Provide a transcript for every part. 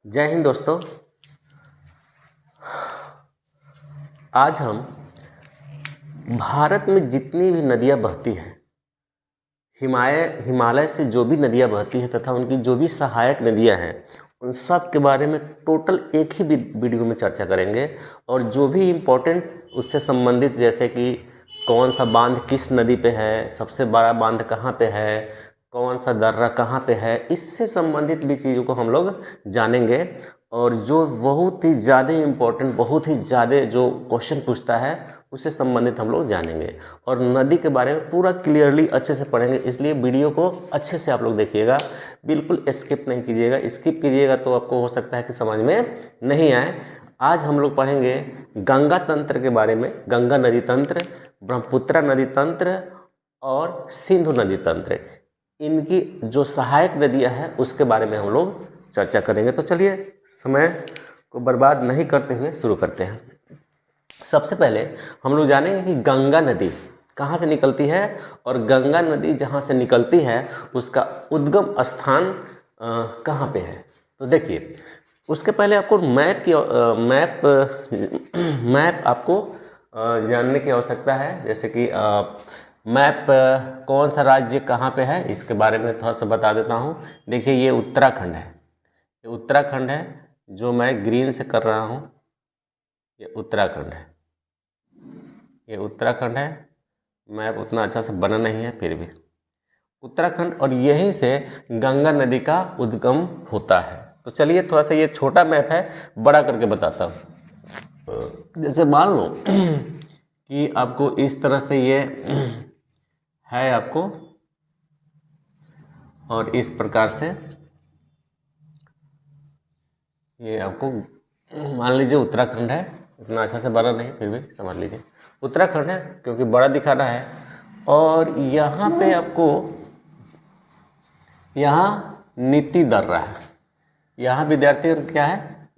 जय हिंद दोस्तों। आज हम भारत में जितनी भी नदियाँ बहती हैं, हिमालय से जो भी नदियाँ बहती हैं तथा उनकी जो भी सहायक नदियाँ हैं, उन सब के बारे में टोटल एक ही वीडियो में चर्चा करेंगे। और जो भी इम्पोर्टेंट उससे संबंधित, जैसे कि कौन सा बांध किस नदी पे है, सबसे बड़ा बांध कहाँ पे है, कौन सा दर्रा कहाँ पे है, इससे संबंधित भी चीज़ों को हम लोग जानेंगे। और जो बहुत ही ज़्यादा इम्पोर्टेंट, बहुत ही ज़्यादा जो क्वेश्चन पूछता है उससे संबंधित हम लोग जानेंगे। और नदी के बारे में पूरा क्लियरली अच्छे से पढ़ेंगे, इसलिए वीडियो को अच्छे से आप लोग देखिएगा, बिल्कुल स्किप नहीं कीजिएगा। स्किप कीजिएगा तो आपको हो सकता है कि समझ में नहीं आए। आज हम लोग पढ़ेंगे गंगा तंत्र के बारे में, गंगा नदी तंत्र, ब्रह्मपुत्रा नदी तंत्र और सिंधु नदी तंत्र। इनकी जो सहायक नदियाँ हैं उसके बारे में हम लोग चर्चा करेंगे। तो चलिए समय को बर्बाद नहीं करते हुए शुरू करते हैं। सबसे पहले हम लोग जानेंगे कि गंगा नदी कहाँ से निकलती है, और गंगा नदी जहाँ से निकलती है उसका उद्गम स्थान कहाँ पे है। तो देखिए, उसके पहले आपको मैप आपको जानने की आवश्यकता है। जैसे कि मैप कौन सा राज्य कहाँ पे है इसके बारे में थोड़ा सा बता देता हूँ। देखिए, ये उत्तराखंड है, ये उत्तराखंड है जो मैं ग्रीन से कर रहा हूँ। ये उत्तराखंड है, ये उत्तराखंड है। मैप उतना अच्छा से बना नहीं है, फिर भी उत्तराखंड, और यहीं से गंगा नदी का उद्गम होता है। तो चलिए थोड़ा सा, ये छोटा मैप है, बड़ा करके बताता हूँ। जैसे मान लो कि आपको इस तरह से ये है आपको, और इस प्रकार से ये आपको मान लीजिए उत्तराखंड है। उतना अच्छा से बना नहीं, फिर भी समझ लीजिए उत्तराखंड है, क्योंकि बड़ा दिखा रहा है। और यहाँ पे आपको यहाँ नीति दर्रा है। यहाँ विद्यार्थी क्या है,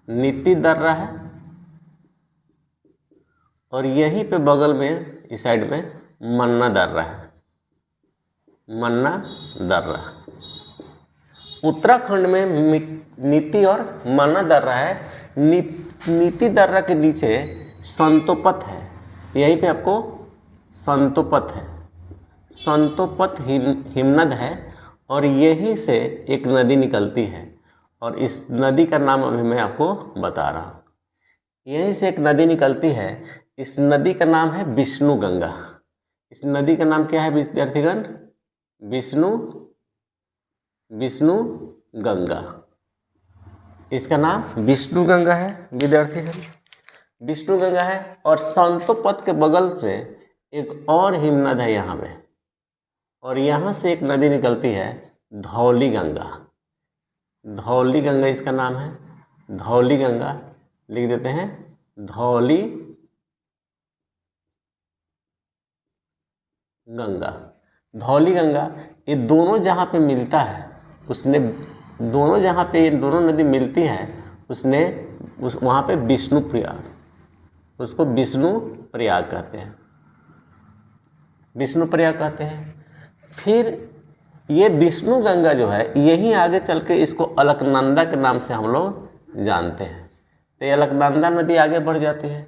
नीति दर्रा है। और यहीं पे बगल में इस साइड में मन्ना दर्रा है, मन्ना दर्रा। उत्तराखंड में नीति और मन्ना दर्रा है। नीति दर्रा के नीचे संतोपत है, यहीं पे आपको संतोपत है, संतोपत हिमनद है। और यहीं से एक नदी निकलती है, और इस नदी का नाम अभी मैं आपको बता रहा हूँ। यहीं से एक नदी निकलती है, इस नदी का नाम है विष्णु गंगा। इस नदी का नाम क्या है विद्यार्थीगण, विष्णु गंगा। इसका नाम विष्णु गंगा है विद्यार्थीगण, विष्णु गंगा है। और संतोपत के बगल से एक और हिमनद है यहाँ पे, और यहाँ से एक नदी निकलती है धौली गंगा। धौली गंगा इसका नाम है, धौली गंगा लिख देते हैं, धौली गंगा। धौली गंगा, ये दोनों जहाँ पे मिलता है उसने, दोनों जहाँ पे ये दोनों नदी मिलती है उसने वहाँ पे विष्णु प्रयाग, उसको विष्णु प्रयाग कहते हैं, विष्णु प्रयाग कहते हैं। फिर ये विष्णु गंगा जो है, यहीं आगे चल के इसको अलकनंदा के नाम से हम लोग जानते हैं। तो ये अलकनंदा नदी आगे बढ़ जाती है।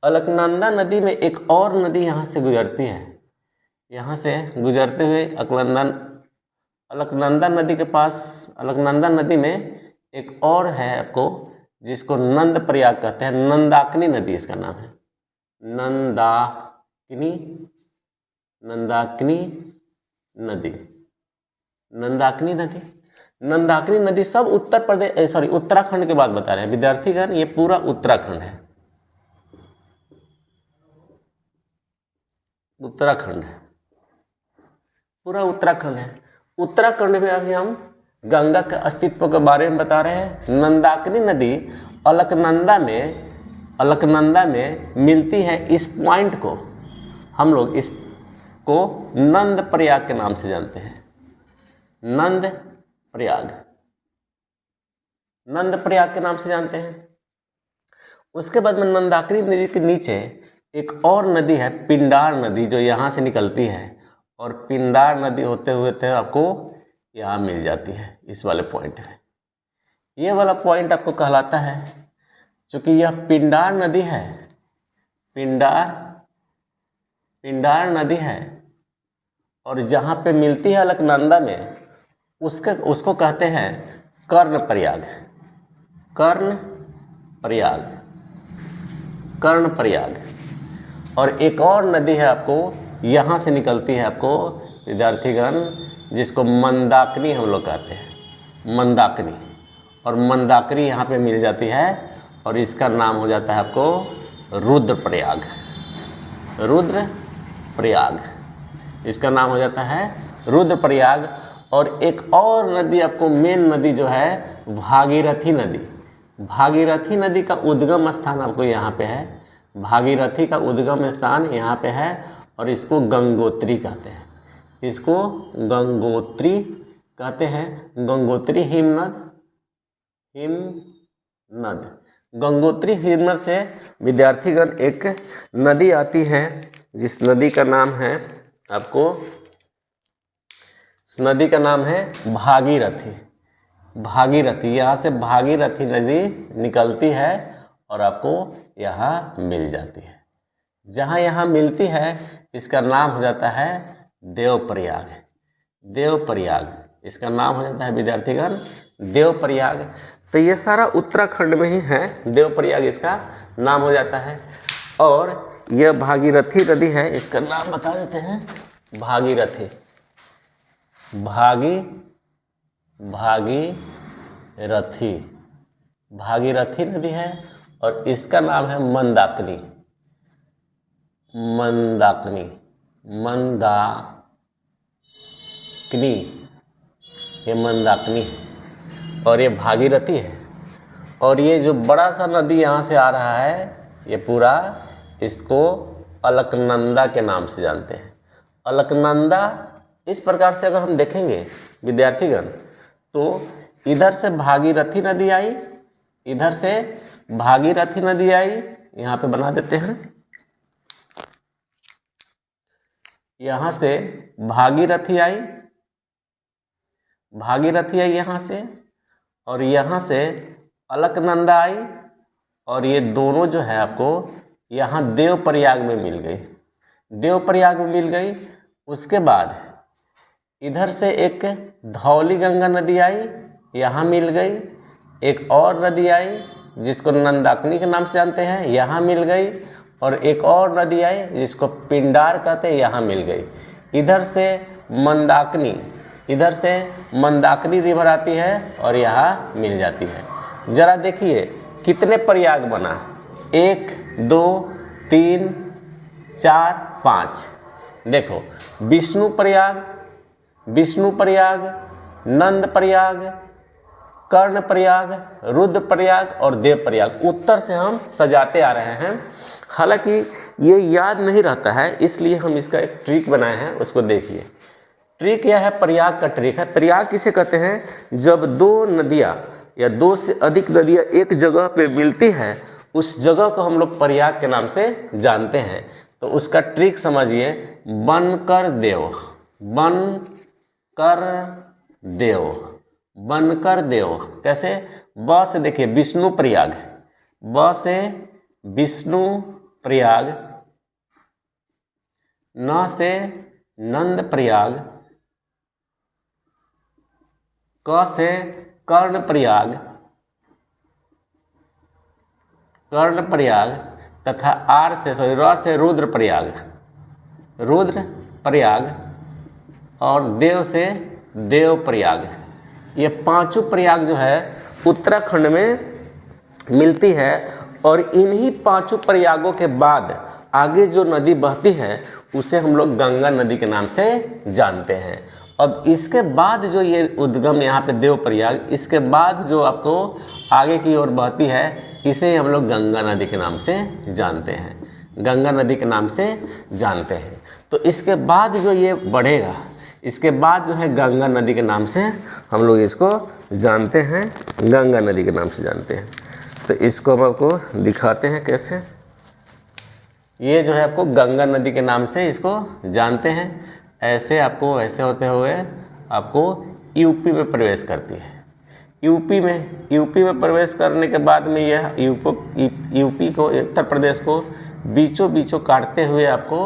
अलकनंदा नदी में एक और नदी यहाँ से गुजरती है, यहाँ से गुजरते हुए अलकनंदा नदी के पास, अलकनंदा नदी में एक और है आपको जिसको नंद प्रयाग कहते हैं, नंदाकिनी नदी इसका नाम है, नंदाकिनी नदी, नंदाकिनी नदी। नंदाकिनी नदी सब उत्तराखंड के बात बता रहे हैं विद्यार्थीगण, ये पूरा उत्तराखंड है, उत्तराखंड है, पूरा उत्तराखंड है। उत्तराखंड में अभी हम गंगा के अस्तित्व के बारे में बता रहे हैं। नंदाकिनी नदी अलकनंदा में मिलती है। इस पॉइंट को हम लोग इसको नंद प्रयाग के नाम से जानते हैं, नंद प्रयाग के नाम से जानते हैं। उसके बाद में नंदाकिनी नदी के नीचे एक और नदी है पिंडार नदी, जो यहाँ से निकलती है, और पिंडार नदी होते हुए आपको यहाँ मिल जाती है इस वाले पॉइंट में। ये वाला पॉइंट आपको कहलाता है, चूँकि यह पिंडार नदी है, पिंडार नदी है, और जहाँ पे मिलती है अलकनंदा में उसको कहते हैं कर्णप्रयाग, कर्णप्रयाग। और एक और नदी है आपको यहाँ से निकलती है आपको विद्यार्थीगण, जिसको मंदाकिनी हम लोग कहते हैं, मंदाकिनी। और मंदाकिनी यहाँ पे मिल जाती है और इसका नाम हो जाता है आपको रुद्रप्रयाग, रुद्रप्रयाग, इसका नाम हो जाता है रुद्रप्रयाग। और एक और नदी आपको मेन नदी जो है भागीरथी नदी, भागीरथी नदी का उद्गम स्थान आपको यहाँ पे है, भागीरथी का उद्गम स्थान यहाँ पे है, और इसको गंगोत्री कहते हैं, इसको गंगोत्री कहते हैं, गंगोत्री हिमनद, गंगोत्री हिमनद से विद्यार्थीगण एक नदी आती है, जिस नदी का नाम है आपको, इस नदी का नाम है भागीरथी, भागीरथी। यहाँ से भागीरथी नदी निकलती है और आपको यहाँ मिल जाती है। जहाँ यहाँ मिलती है इसका नाम हो जाता है देवप्रयाग, देवप्रयाग, इसका नाम हो जाता है विद्यार्थीगण देवप्रयाग। तो ये सारा उत्तराखंड में ही है, देवप्रयाग इसका नाम हो जाता है। और यह भागीरथी नदी है, इसका नाम बता देते हैं भागीरथी, भागीरथी, भागीरथी नदी है, और इसका नाम है मंदाकिनी, मंदाकिनी, मंदाकिनी, ये मंदाकिनी है और ये भागीरथी है। और ये जो बड़ा सा नदी यहाँ से आ रहा है, ये पूरा इसको अलकनंदा के नाम से जानते हैं। अलकनंदा इस प्रकार से अगर हम देखेंगे विद्यार्थीगण, तो इधर से भागीरथी नदी आई, इधर से भागीरथी नदी आई, यहाँ पे बना देते हैं, यहाँ से भागीरथी आई, भागीरथी आई यहाँ से, और यहाँ से अलकनंदा आई, और ये दोनों जो है आपको यहाँ देवप्रयाग में मिल गई, देवप्रयाग में मिल गई। उसके बाद इधर से एक धौली गंगा नदी आई, यहाँ मिल गई। एक और नदी आई जिसको नंदाकिनी के नाम से जानते हैं, यहाँ मिल गई। और एक और नदी आई जिसको पिंडार कहते हैं, यहाँ मिल गई। इधर से मंदाकिनी, इधर से मंदाकिनी रिवर आती है और यहाँ मिल जाती है। ज़रा देखिए कितने प्रयाग बना, 1 2 3 4 5। देखो विष्णु प्रयाग, विष्णु प्रयाग, नंद प्रयाग, कर्ण प्रयाग, रुद्र प्रयाग और देव प्रयाग। उत्तर से हम सजाते आ रहे हैं। हालांकि ये याद नहीं रहता है, इसलिए हम इसका एक ट्रिक बनाए हैं, उसको देखिए। ट्रिक यह है, प्रयाग का ट्रिक है। प्रयाग किसे कहते हैं? जब 2 नदियाँ या 2 से अधिक नदियाँ एक जगह पे मिलती हैं, उस जगह को हम लोग प्रयाग के नाम से जानते हैं। तो उसका ट्रिक समझिए, बनकर देव, बनकर देव, बनकर देव। कैसे? ब से देखिए विष्णु प्रयाग, ब से विष्णु प्रयाग, न से नंद प्रयाग, क से कर्ण प्रयाग, कर्ण प्रयाग तथा आर से र से रुद्र प्रयाग, रुद्र प्रयाग और देव से देव प्रयाग। ये 5 प्रयाग जो है उत्तराखंड में मिलती है। और इन्हीं 5 प्रयागों के बाद आगे जो नदी बहती है उसे हम लोग गंगा नदी के नाम से जानते हैं। अब इसके बाद जो ये उद्गम यहाँ पे देव प्रयाग, इसके बाद जो आपको आगे की ओर बहती है, इसे हम लोग गंगा नदी के नाम से जानते हैं, गंगा नदी के नाम से जानते हैं। तो इसके बाद जो ये बढ़ेगा, इसके बाद जो है गंगा नदी के नाम से हम लोग इसको जानते हैं, गंगा नदी के नाम से जानते हैं। तो इसको हम आपको दिखाते हैं कैसे। ये जो है आपको गंगा नदी के नाम से इसको जानते हैं। ऐसे आपको ऐसे होते हुए आपको यूपी में प्रवेश करती है। यूपी में प्रवेश करने के बाद में यह यूपी को, उत्तर प्रदेश को बीचों बीचों काटते हुए आपको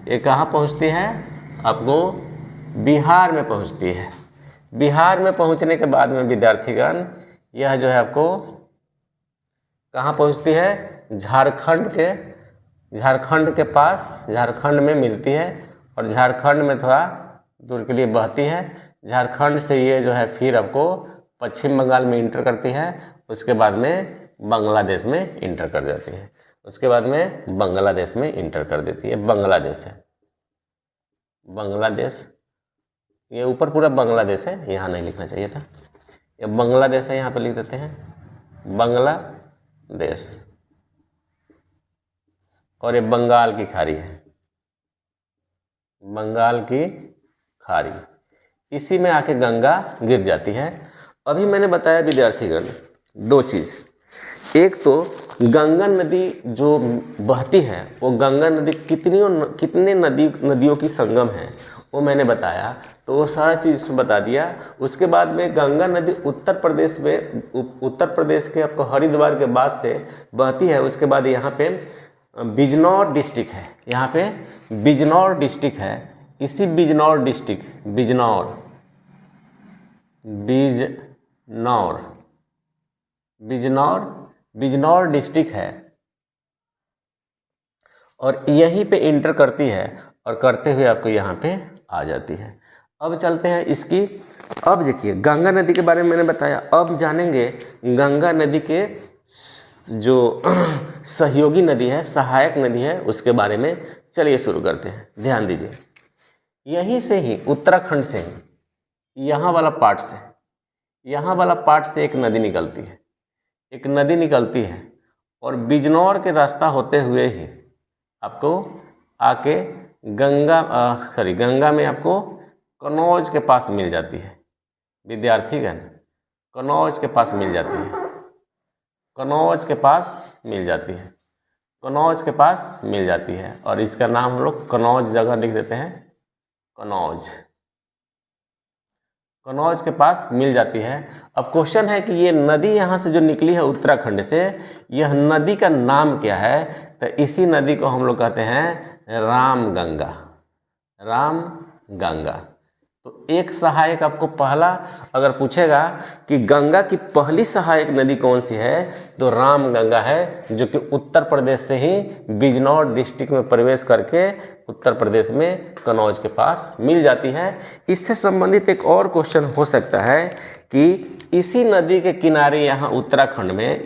ये कहाँ पहुँचती है, आपको बिहार में पहुँचती है। बिहार में पहुँचने के बाद में विद्यार्थीगण यह जो है आपको कहाँ पहुँचती है, झारखंड के पास, झारखंड में मिलती है और झारखंड में थोड़ा दूर के लिए बहती है। झारखंड से ये जो है फिर आपको पश्चिम बंगाल में इंटर करती है, उसके बाद में बांग्लादेश में इंटर कर जाती है, उसके बाद में बांग्लादेश में इंटर कर देती है। बांग्लादेश है, बांग्लादेश, ये ऊपर पूरा बांग्लादेश है, यहाँ नहीं लिखना चाहिए था, ये बांग्लादेश है, यहाँ पे लिख देते हैं बांग्लादेश। और ये बंगाल की खाड़ी है, बंगाल की खाड़ी, इसी में आके गंगा गिर जाती है। अभी मैंने बताया विद्यार्थीगण दो चीज़, एक तो गंगा नदी जो बहती है वो गंगा नदी कितने नदियों की संगम है वो मैंने बताया, तो वो सारा चीज़ बता दिया। उसके बाद में गंगा नदी उत्तर प्रदेश के आपको हरिद्वार के बाद से बहती है। उसके बाद यहाँ पे बिजनौर डिस्ट्रिक्ट है, यहाँ पे बिजनौर डिस्ट्रिक्ट है, इसी बिजनौर डिस्ट्रिक्ट है और यहीं पे इंटर करती है और करते हुए आपको यहाँ पे आ जाती है। अब चलते हैं इसकी, अब देखिए गंगा नदी के बारे में मैंने बताया, अब जानेंगे गंगा नदी के जो सहयोगी नदी है, सहायक नदी है, उसके बारे में। चलिए शुरू करते हैं, ध्यान दीजिए। यहीं से ही उत्तराखंड से ही यहाँ वाला पार्ट से एक नदी निकलती है, और बिजनौर के रास्ता होते हुए ही आपको आके गंगा में आपको कन्नौज के पास मिल जाती है विद्यार्थीगण, कन्नौज के पास मिल जाती है और इसका नाम हम लोग कन्नौज जगह लिख देते हैं, कन्नौज के पास मिल जाती है। अब क्वेश्चन है कि ये नदी यहाँ से जो निकली है उत्तराखंड से, यह नदी का नाम क्या है, तो इसी नदी को हम लोग कहते हैं रामगंगा। तो एक सहायक आपको पहला अगर पूछेगा कि गंगा की पहली सहायक नदी कौन सी है, तो रामगंगा है, जो कि उत्तर प्रदेश से ही बिजनौर डिस्ट्रिक्ट में प्रवेश करके उत्तर प्रदेश में कन्नौज के पास मिल जाती है। इससे संबंधित एक और क्वेश्चन हो सकता है कि इसी नदी के किनारे यहाँ उत्तराखंड में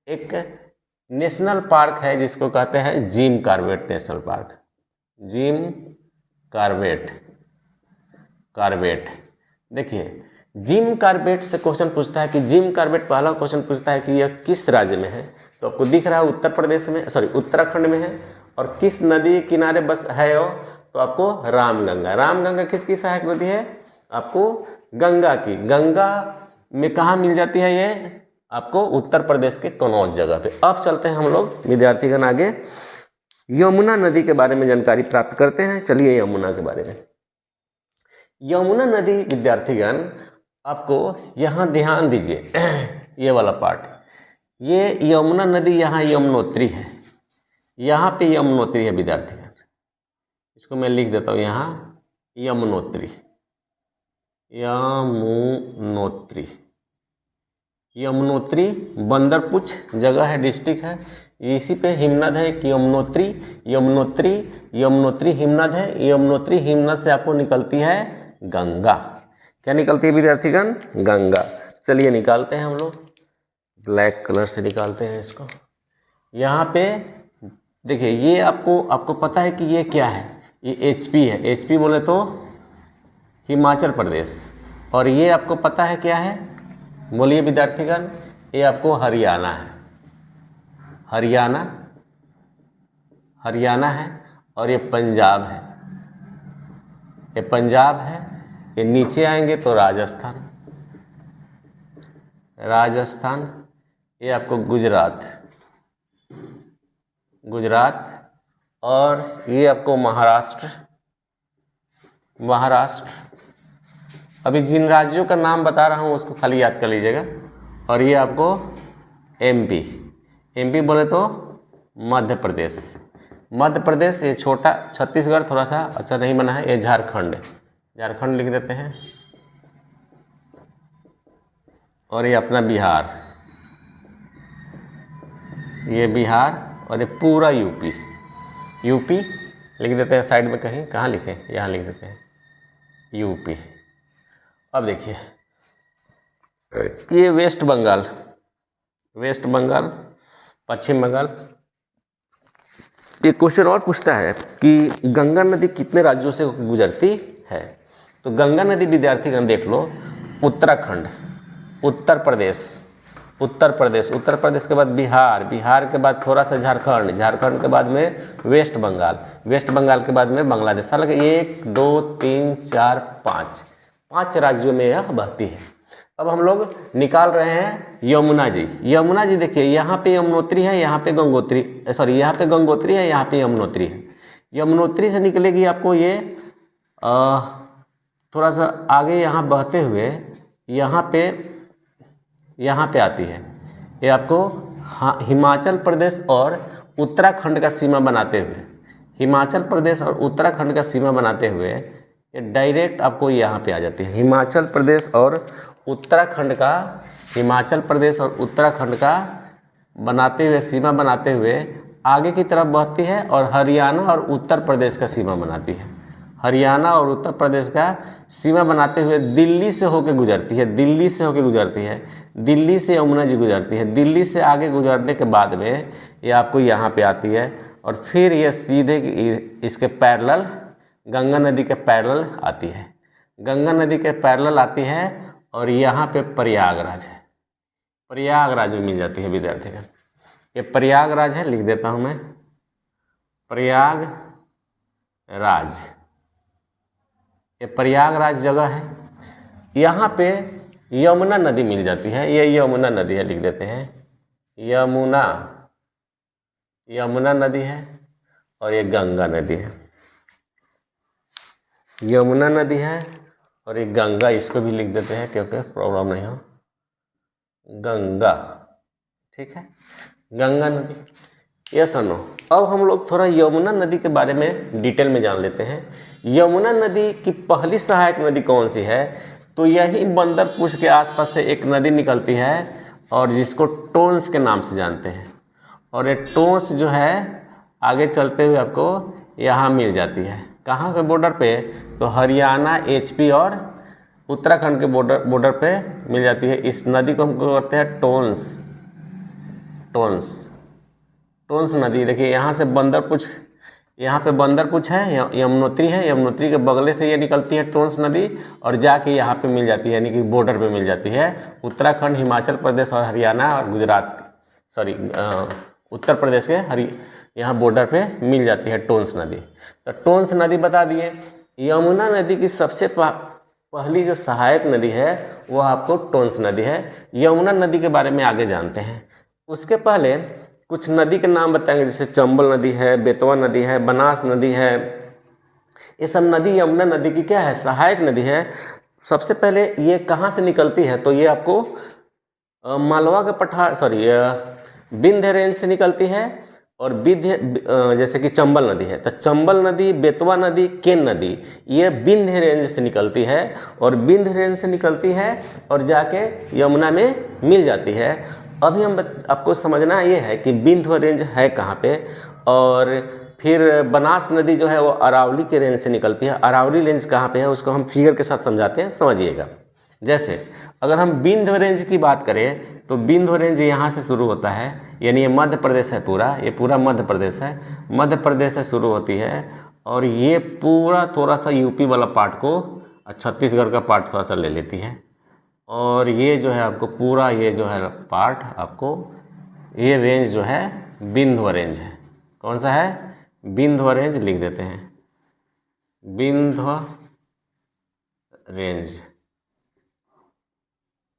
एक नेशनल पार्क है जिसको कहते हैं जिम कॉर्बेट नेशनल पार्क। देखिए जिम कॉर्बेट से क्वेश्चन पूछता है कि पहला क्वेश्चन पूछता है कि यह किस राज्य में है, तो आपको दिख रहा है उत्तराखंड में है, और किस नदी के किनारे बस है तो आपको रामगंगा किसकी सहायक नदी है, आपको गंगा में कहाँ मिल जाती है, ये आपको उत्तर प्रदेश के कन्नौज जगह पे। अब चलते हैं हम लोग विद्यार्थीगण आगे, यमुना नदी के बारे में जानकारी प्राप्त करते हैं। चलिए यमुना के बारे में, यमुना नदी विद्यार्थीगण आपको यहाँ ध्यान दीजिए, ये वाला पार्ट, ये यमुना नदी यहाँ यमुनोत्री है, यहाँ पे यमुनोत्री है विद्यार्थीगण, इसको मैं लिख देता हूँ यहाँ यमुनोत्री बंदरपुछ जगह है, डिस्ट्रिक्ट है, इसी पे हिमनद है एक यमुनोत्री हिमनद है। यमुनोत्री हिमनद से आपको निकलती है गंगा। क्या निकलती है विद्यार्थीगण? गंगा। चलिए निकालते हैं हम लोग, ब्लैक कलर से निकालते हैं इसको। यहाँ पे देखिए, ये आपको पता है कि ये क्या है, ये HP है। HP बोले तो हिमाचल प्रदेश, और ये आपको पता है क्या है, बोलिए विद्यार्थीगण, ये आपको हरियाणा है, हरियाणा है, और ये पंजाब है, ये नीचे आएंगे तो राजस्थान, ये आपको गुजरात, और ये आपको महाराष्ट्र, महाराष्ट्र। अभी जिन राज्यों का नाम बता रहा हूँ उसको खाली याद कर लीजिएगा। और ये आपको एमपी, एमपी बोले तो मध्य प्रदेश, मध्य प्रदेश ये छोटा, छत्तीसगढ़ थोड़ा सा अच्छा नहीं बना है, ये झारखंड, झारखंड लिख देते हैं। और ये अपना बिहार, ये बिहार, और ये पूरा यूपी, यूपी लिख देते हैं साइड में कहीं, कहाँ लिखें, यहाँ लिख देते हैं यूपी। अब देखिए ये वेस्ट बंगाल, वेस्ट बंगाल, पश्चिम बंगाल। ये क्वेश्चन और पूछता है कि गंगा नदी कितने राज्यों से गुजरती है। तो गंगा नदी विद्यार्थीगण देख लो, उत्तराखंड, उत्तर प्रदेश, उत्तर प्रदेश, उत्तर प्रदेश के बाद बिहार, बिहार के बाद थोड़ा सा झारखंड, झारखंड के बाद में वेस्ट बंगाल, वेस्ट बंगाल के बाद में बांग्लादेश। हालांकि 1 2 3 4 5 राज्यों में यह बहती है। अब हम लोग निकाल रहे हैं यमुना जी। यमुना जी देखिए, यहाँ पे यमुनोत्री है, यहाँ पे गंगोत्री, सॉरी यहाँ पे गंगोत्री है, यहाँ पे यमुनोत्री है। यमुनोत्री से निकलेगी आपको ये थोड़ा सा आगे यहाँ बहते हुए यहाँ पे आती है। ये आपको हिमाचल प्रदेश और उत्तराखंड का सीमा बनाते हुए, हिमाचल प्रदेश और उत्तराखंड का सीमा बनाते हुए ये डायरेक्ट आपको यहाँ पे आ जाती है। हिमाचल प्रदेश और उत्तराखंड का, हिमाचल प्रदेश और उत्तराखंड का बनाते हुए, सीमा बनाते हुए आगे की तरफ बहती है और हरियाणा और उत्तर प्रदेश का सीमा बनाती है। हरियाणा और उत्तर प्रदेश का सीमा बनाते हुए दिल्ली से होकर गुजरती है, दिल्ली से होकर गुजरती है, दिल्ली से यमुना जी गुजरती है। दिल्ली से आगे गुजरने के बाद में ये आपको यहाँ पे आती है और फिर ये सीधे इसके पैरेलल, गंगा नदी के पैरेलल आती है, गंगा नदी के पैरेलल आती है और यहाँ पे प्रयागराज है, प्रयागराज में मिल जाती है विद्यार्थी का। ये प्रयागराज है, लिख देता हूँ मैं, प्रयागराज, ये प्रयागराज जगह है। यहाँ पे यमुना नदी मिल जाती है, ये यमुना नदी है, लिख देते हैं यमुना, यमुना नदी है। और ये गंगा नदी है, यमुना नदी है और ये गंगा, इसको भी लिख देते हैं क्योंकि प्रॉब्लम नहीं हो, गंगा, ठीक है, गंगा नदी। यस और नो। अब हम लोग थोड़ा यमुना नदी के बारे में डिटेल में जान लेते हैं। यमुना नदी की पहली सहायक नदी कौन सी है? तो यही बंदरपुर के आसपास से एक नदी निकलती है और जिसको टोंस के नाम से जानते हैं। और ये टोंस जो है आगे चलते हुए आपको यहाँ मिल जाती है, कहाँ के बॉर्डर पे? तो हरियाणा, एचपी और उत्तराखंड के बॉर्डर पे मिल जाती है। इस नदी को हम कहते हैं टोंस, टोंस, टोंस नदी। देखिए यहाँ से बंदरपुर, यहाँ पे बंदरपुर है, यमुनोत्री है, यमुनोत्री के बगले से ये निकलती है टोंस नदी और जाके यहाँ पे मिल जाती है, यानी कि बॉर्डर पे मिल जाती है। उत्तराखंड, हिमाचल प्रदेश और हरियाणा और गुजरात, सॉरी उत्तर प्रदेश के यहाँ बॉर्डर पे मिल जाती है टोंस नदी। तो टोंस नदी बता दिए। यमुना नदी की सबसे पहली जो सहायक नदी है वो आपको टोंस नदी है। यमुना नदी के बारे में आगे जानते हैं। उसके पहले कुछ नदी के नाम बताएंगे, जैसे चंबल नदी है, बेतवा नदी है, बनास नदी है। ये सब नदी यमुना नदी की क्या है? सहायक नदी है। सबसे पहले ये कहाँ से निकलती है? तो ये आपको मालवा के पठार, सॉरी विंध्य रेंज से निकलती है। और विंध्य, जैसे कि चंबल नदी है तो चंबल नदी, बेतवा नदी, केन नदी, ये विंध्य रेंज से निकलती है और विंध्य रेंज से निकलती है और जाके यमुना में मिल जाती है। अभी हम आपको समझना ये है कि विंध्य रेंज है कहाँ पे। और फिर बनास नदी जो है वो अरावली के रेंज से निकलती है। अरावली रेंज कहाँ पे है उसको हम फिगर के साथ समझाते हैं, समझिएगा। जैसे अगर हम विंध्य रेंज की बात करें तो विंध्य रेंज यहाँ से शुरू होता है, यानी ये मध्य प्रदेश है पूरा, ये पूरा मध्य प्रदेश है, मध्य प्रदेश से शुरू होती है और ये पूरा थोड़ा सा यूपी वाला पार्ट को, छत्तीसगढ़ का पार्ट थोड़ा सा ले लेती है। और ये जो है आपको पूरा, ये जो है पार्ट आपको, ये रेंज जो है विंध्य रेंज है। कौन सा है? विंध्य रेंज, लिख देते हैं Vindhya range,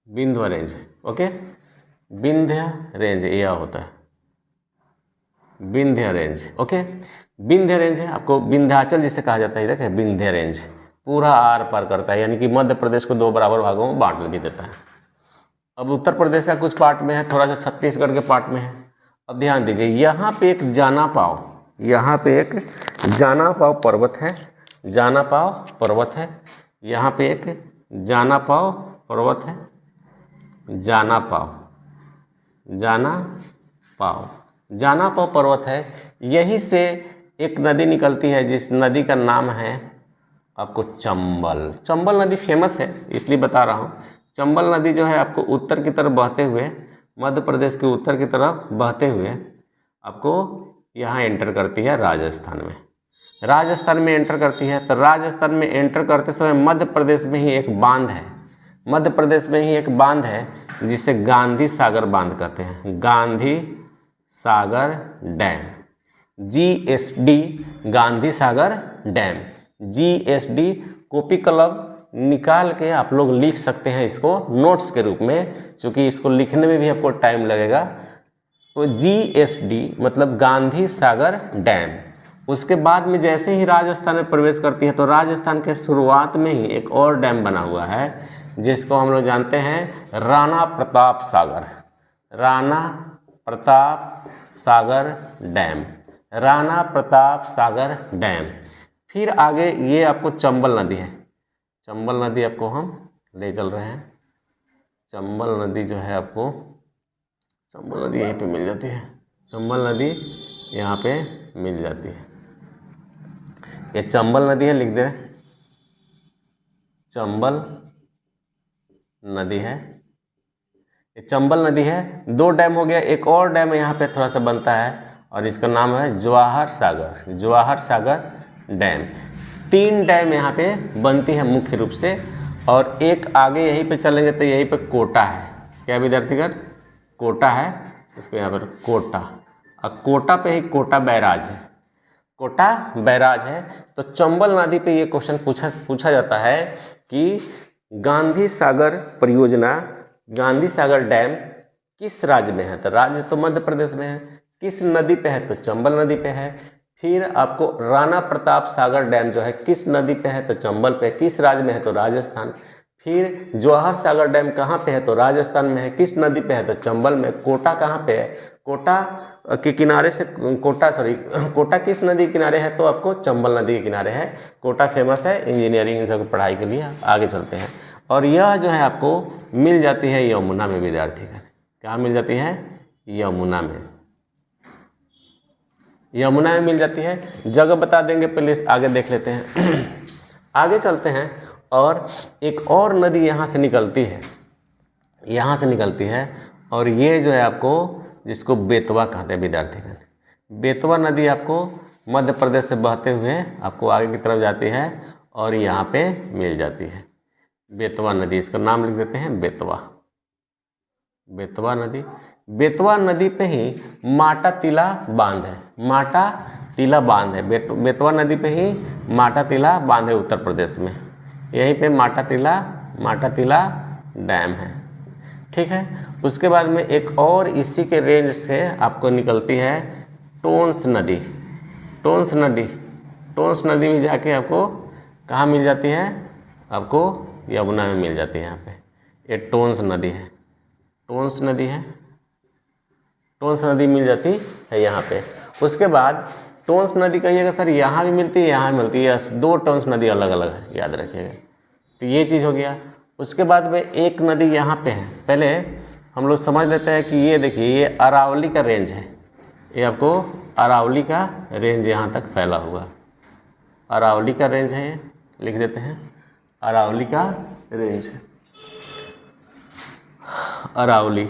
Vindhya range, okay. Vindhya range यह होता है, Vindhya range, okay. Vindhya range है, आपको विंध्याचल जिसे कहा जाता है, देखिए विंध्य रेंज पूरा आर पार करता है, यानी कि मध्य प्रदेश को 2 बराबर भागों में बांट भी देता है। अब उत्तर प्रदेश का कुछ पार्ट में है, थोड़ा सा छत्तीसगढ़ के पार्ट में है। अब ध्यान दीजिए, यहाँ पे एक जानापाव, यहाँ पे एक जानापाव पर्वत है, जानापाव पर्वत है, यहाँ पे एक जानापाव पर्वत है, जानापाव, जानापाव, जानापाव पर्वत है। यहीं से एक नदी निकलती है जिस नदी का नाम है आपको चंबल। चंबल नदी फेमस है इसलिए बता रहा हूँ। चंबल नदी जो है आपको उत्तर की तरफ बहते हुए, मध्य प्रदेश के उत्तर की तरफ बहते हुए आपको यहाँ एंटर करती है राजस्थान में। राजस्थान में एंटर करती है तो राजस्थान में एंटर करते समय मध्य प्रदेश में ही एक बांध है, मध्य प्रदेश में ही एक बांध है जिसे गांधी सागर बांध कहते हैं, Gandhi Sagar dam, GSD, Gandhi Sagar dam, GSD। Copy कलम निकाल के आप लोग लिख सकते हैं इसको नोट्स के रूप में, क्योंकि इसको लिखने में भी आपको टाइम लगेगा। तो GSD मतलब गांधी सागर डैम। उसके बाद में जैसे ही राजस्थान में प्रवेश करती है तो राजस्थान के शुरुआत में ही एक और डैम बना हुआ है जिसको हम लोग जानते हैं राणा प्रताप सागर, राणा प्रताप सागर डैम, राणा प्रताप सागर डैम। फिर आगे ये आपको चंबल नदी है, चंबल नदी आपको हम ले चल रहे हैं। चंबल नदी जो है आपको, चंबल नदी यहीं पे मिल जाती है, चंबल नदी यहाँ पे मिल जाती है। ये चंबल नदी है, लिख दे, चंबल नदी है, ये चंबल नदी है। 2 डैम हो गया, एक और डैम यहाँ पे थोड़ा सा बनता है और इसका नाम है जवाहर सागर, जवाहर सागर डैम। 3 डैम यहाँ पे बनती है मुख्य रूप से। और एक आगे यहीं पे चलेंगे तो यहीं पे कोटा है, क्या विद्यार्थीगण, कोटा है, इसको यहाँ पर कोटा, और कोटा पे ही कोटा बैराज है, कोटा बैराज है। तो चंबल नदी पे ये क्वेश्चन पूछा जाता है कि गांधी सागर परियोजना, गांधी सागर डैम किस राज्य में है, तो राज्य तो मध्य प्रदेश में है, किस नदी पे है तो चंबल नदी पे है। फिर आपको राणा प्रताप सागर डैम जो है किस नदी पे है तो चंबल पे, किस राज्य में है तो राजस्थान। फिर जवाहर सागर डैम कहाँ पे है तो राजस्थान में है, किस नदी पे है तो चंबल में। कोटा कहाँ पे है, कोटा के किनारे से, कोटा किस नदी के किनारे है तो आपको चंबल नदी के किनारे है। कोटा फेमस है इंजीनियरिंग सब पढ़ाई के लिए। आगे चलते हैं, और यह जो है आपको मिल जाती है यमुना में विद्यार्थी का, कहाँ मिल जाती है, यमुना में, यमुना में मिल जाती है। जगह बता देंगे, पहले आगे देख लेते हैं। आगे चलते हैं, और एक और नदी यहाँ से निकलती है, यहाँ से निकलती है, और ये जो है आपको जिसको बेतवा कहते हैं विद्यार्थीगण, बेतवा नदी आपको मध्य प्रदेश से बहते हुए आपको आगे की तरफ जाती है और यहाँ पे मिल जाती है बेतवा नदी। इसका नाम लिख देते हैं बेतवा, बेतवा नदी। बेतवा नदी पे ही माटा तिला बांध है, माटा तिला बांध है, बेतवा नदी पे ही माटा तिला बांध है उत्तर प्रदेश में। यहीं पे माटा तिला डैम है, ठीक है। उसके बाद में एक और इसी के रेंज से आपको निकलती है टोंस नदी, टोंस नदी, टोंस नदी में जाके आपको कहाँ मिल जाती है, आपको यमुना में मिल जाती है। यहाँ पे ये टोंस नदी है, टोंस नदी है, टोंस नदी मिल जाती है यहाँ पे। उसके बाद टोंस नदी कहिएगा सर यहाँ भी मिलती है, यहाँ भी मिलती है, 2 टोंस नदी अलग अलग है, याद रखिएगा। तो ये चीज़ हो गया। उसके बाद में एक नदी यहाँ पे है, पहले हम लोग समझ लेते हैं कि ये देखिए ये अरावली का रेंज है, ये आपको अरावली का रेंज यहाँ तक फैला हुआ, अरावली का रेंज है, ये लिख देते हैं अरावली का रेंज है, अरावली,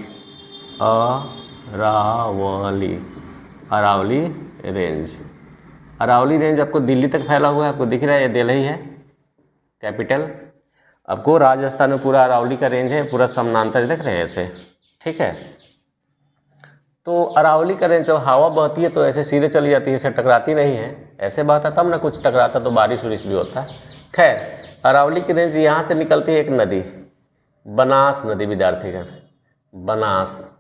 अरावली, अरावली रेंज। अरावली रेंज आपको दिल्ली तक फैला हुआ है, आपको दिख रहा है, ये दिल्ली है कैपिटल। आपको राजस्थान में पूरा अरावली का रेंज है, पूरा समानांतर देख रहे हैं ऐसे, ठीक है। तो अरावली का रेंज जब हवा बहती है तो ऐसे सीधे चली जाती है, इसे टकराती नहीं है, ऐसे बहता तब ना कुछ टकराता तो बारिश उरिश भी होता है। खैर अरावली की रेंज यहाँ से निकलती है एक नदी, बनास नदी विद्यार्थीगण, बनास,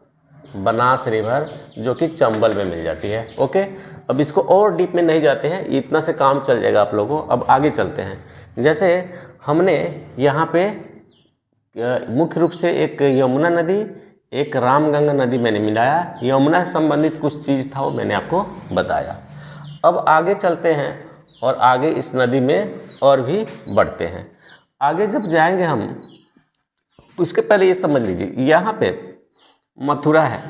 बनास रिवर, जो कि चंबल में मिल जाती है। ओके, अब इसको और डीप में नहीं जाते हैं, इतना से काम चल जाएगा आप लोगों को। अब आगे चलते हैं, जैसे हमने यहाँ पे मुख्य रूप से एक यमुना नदी, एक रामगंगा नदी मैंने मिलाया, यमुना से संबंधित कुछ चीज़ था वो मैंने आपको बताया। अब आगे चलते हैं और आगे इस नदी में और भी बढ़ते हैं। आगे जब जाएंगे हम, उसके पहले ये समझ लीजिए, यहाँ पे मथुरा है,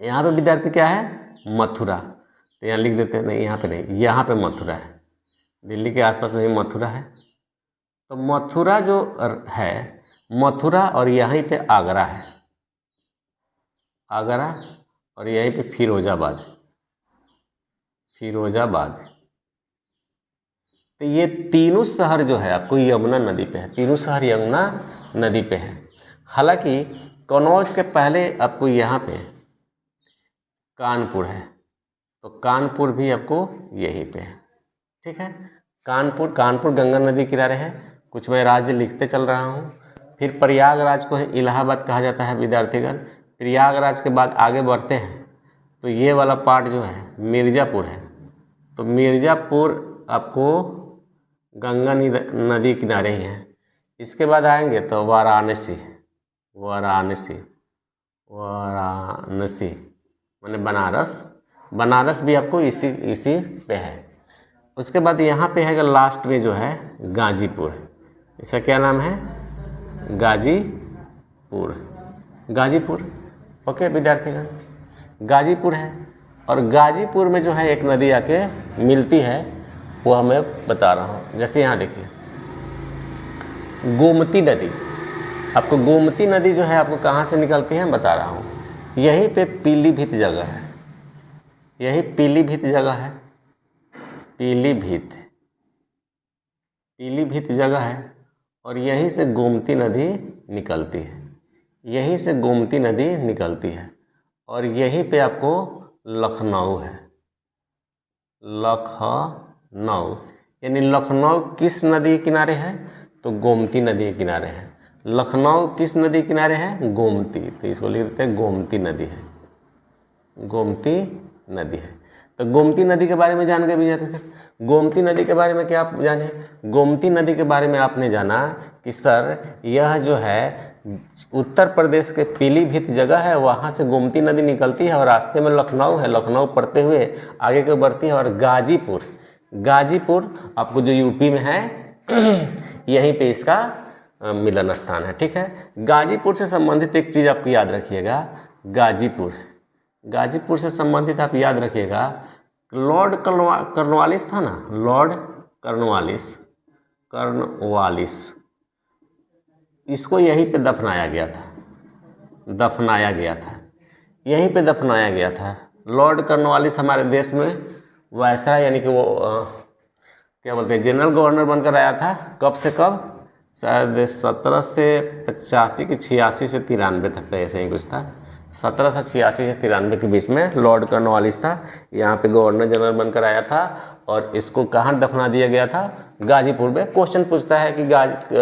यहाँ पे विद्यार्थी क्या है, मथुरा। तो यहाँ लिख देते हैं, नहीं यहाँ पे नहीं, यहाँ पे मथुरा है, दिल्ली के आसपास में मथुरा है। तो मथुरा जो है, मथुरा और यहीं पे आगरा है, आगरा, और यहीं पे फिरोजाबाद, फिरोजाबाद। तो ये तीनों शहर जो है आपको यमुना नदी पे है, तीनों शहर यमुना नदी पे है। हालांकि कन्नौज के पहले आपको यहाँ पे कानपुर है, तो कानपुर भी आपको यहीं पे है, ठीक है। कानपुर गंगा नदी किनारे है। कुछ मैं राज्य लिखते चल रहा हूँ। फिर प्रयागराज को है इलाहाबाद कहा जाता है विद्यार्थीगण। प्रयागराज के बाद आगे बढ़ते हैं तो ये वाला पार्ट जो है मिर्ज़ापुर है। तो मिर्ज़ापुर आपको गंगा नदी किनारे ही है। इसके बाद आएंगे तो वाराणसी, वाराणसी माने बनारस भी आपको इसी पे है। उसके बाद यहाँ पे है लास्ट में जो है गाजीपुर, इसका क्या नाम है, गाजीपुर। ओके विद्यार्थीगण, गाजीपुर है। और गाजीपुर में जो है एक नदी आके मिलती है, वो हमें बता रहा हूँ। जैसे यहाँ देखिए गोमती नदी, आपको गोमती नदी जो है आपको कहाँ से निकलती है बता रहा हूँ। यहीं पे पीलीभीत जगह है, यही पीलीभीत जगह है, पीलीभीत जगह है। और यहीं से गोमती नदी निकलती है, यहीं से गोमती नदी निकलती है। और यहीं पे आपको लखनऊ है, लखनऊ, यानी लखनऊ किस नदी के किनारे है, तो गोमती नदी के किनारे है। लखनऊ किस नदी के किनारे है, गोमती, तो इसको लिख देते हैं गोमती नदी है, गोमती नदी है। तो गोमती नदी के बारे में जान गए भैया। गोमती नदी के बारे में क्या आप जाने, गोमती नदी के बारे में आपने जाना कि सर यह जो है उत्तर प्रदेश के पीलीभीत जगह है, वहाँ से गोमती नदी निकलती है और रास्ते में लखनऊ है, लखनऊ पड़ते हुए आगे को बढ़ती है। और गाजीपुर आपको जो यूपी में है यहीं पे इसका मिलन स्थान है, ठीक है। गाजीपुर से संबंधित एक चीज़ आपको याद रखिएगा, गाजीपुर से संबंधित आप याद रखिएगा, लॉर्ड कॉर्नवालिस था ना, लॉर्ड कॉर्नवालिस, इसको यहीं पे दफनाया गया यहीं पे दफनाया गया था। लॉर्ड कॉर्नवालिस हमारे देश में वायसराय यानी कि वो क्या बोलते हैं, जनरल गवर्नर बनकर आया था। कब से कब, शायद 1785 कि 86 से 93 तक का, ऐसे ही कुछ था। 1786 से 93 के बीच में लॉर्ड कॉर्नवालिस था, यहाँ पे गवर्नर जनरल बनकर आया था। और इसको कहाँ दफना दिया गया था, गाजीपुर में। क्वेश्चन पूछता है कि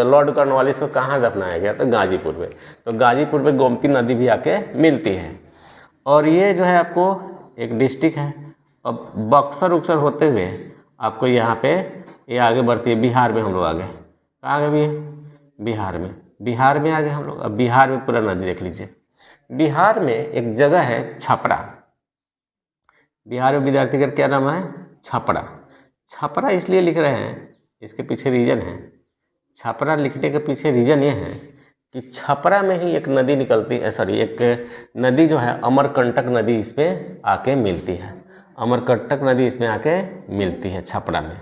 लॉर्ड कॉर्नवालिस को कहाँ दफनाया गया, तो गाजीपुर में। तो गाजीपुर में गोमती नदी भी आके मिलती है। और ये जो है आपको एक डिस्ट्रिक्ट है। अब बक्सर उक्सर होते हुए आपको यहाँ पे ये आगे बढ़ती है, बिहार में हम लोग आगे, कहाँ आगे भी है, बिहार में आगे हम लोग। अब बिहार में पूरा नदी देख लीजिए। बिहार में एक जगह है छपरा, बिहार में विद्यार्थी का क्या नाम है, छपरा इसलिए लिख रहे हैं, इसके पीछे रीजन है, छपरा लिखने के पीछे रीजन ये है कि छपरा में ही एक नदी निकलती है, सॉरी एक नदी जो है अमरकंटक नदी इसमें आके मिलती है, अमरकंटक नदी इसमें आके मिलती है छपरा में।